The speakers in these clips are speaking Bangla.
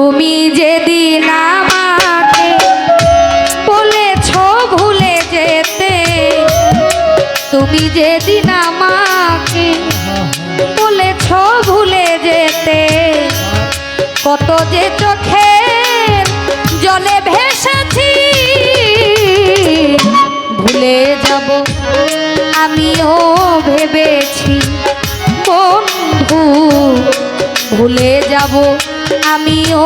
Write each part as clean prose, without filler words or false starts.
তুমি যেদিন আমাকে বলেছ ভুলে যেতে, তুমি যেদিন আমাকে বলেছ ভুলে যেতে, কত যে চোখের জলে ভেসেছি, ভুলে যাব আমিও ভেবেছি বন্ধু, ভুলে যাব আমিও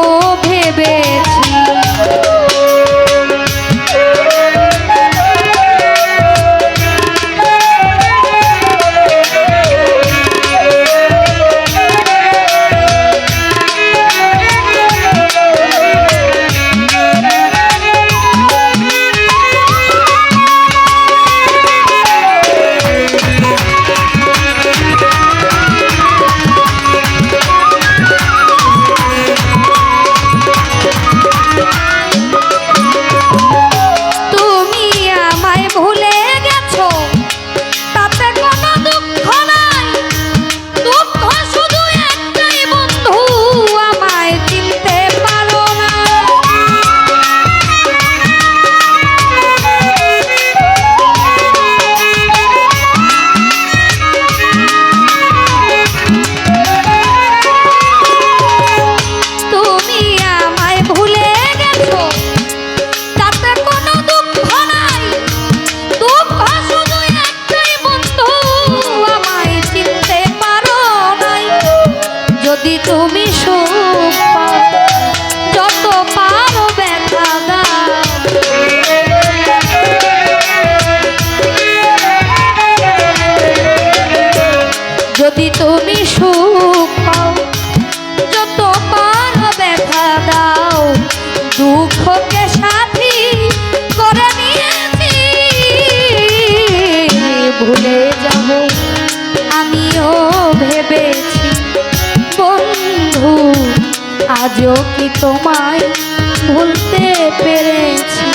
ভেবেছি। তুমি সুখ পাও যত পারো ব্যথা দাও, যদি তুমি সুখ পাও যত পারো ব্যথা দাও, দুঃখকে সাথী করে নিয়েছি, ভুলে যাব আমিও ভেবেছি বন্ধু, আজও কি তোমায় ভুলতে পেরেছি।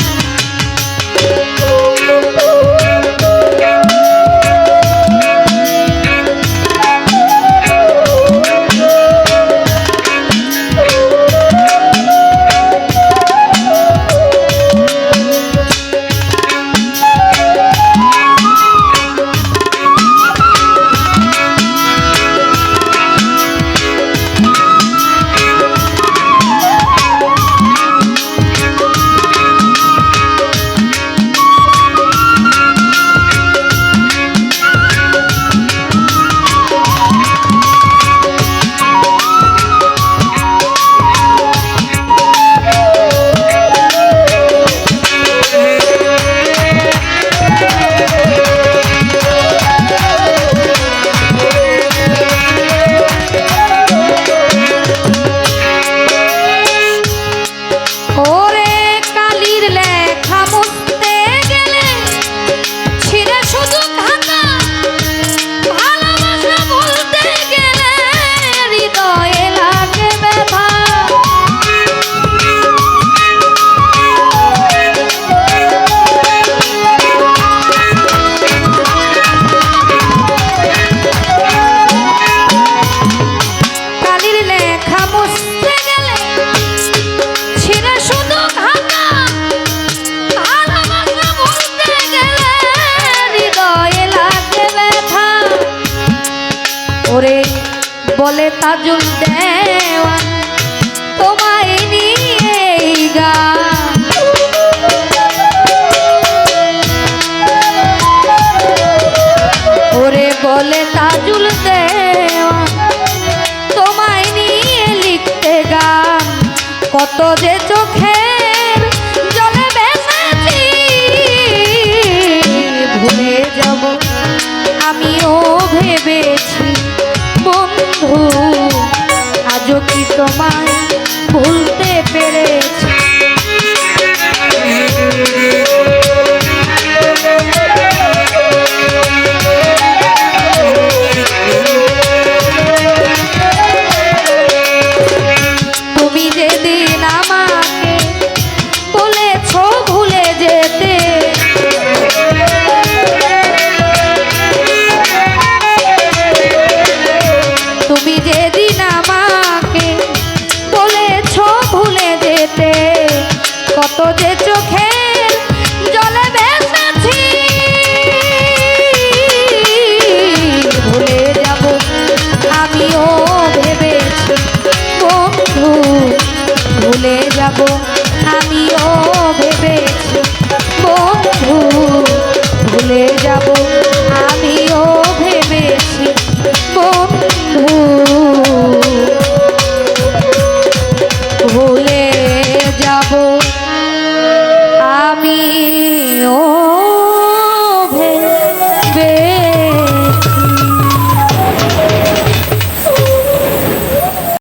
ওরে বলে তাজুল দেওয়ান তোমায় নিয়ে গান, ওরে বলে তাজুল দেওয়ান তোমায় নিয়ে লিখতে গান, কত যে চোখের জলে ভেসেছি, ভুলে যাব আমিও ভেবেছি বন্ধু, লিখতে কত যে চোখের জলে ভেসেছি, ভুলে যাব আমিও ভেবেছি বন্ধু, ভুলে যাব আমিও ভেবেছি বন্ধু, ভুলে যাব আমিও ভেবেছি বন্ধু, ভুলে যাব আমি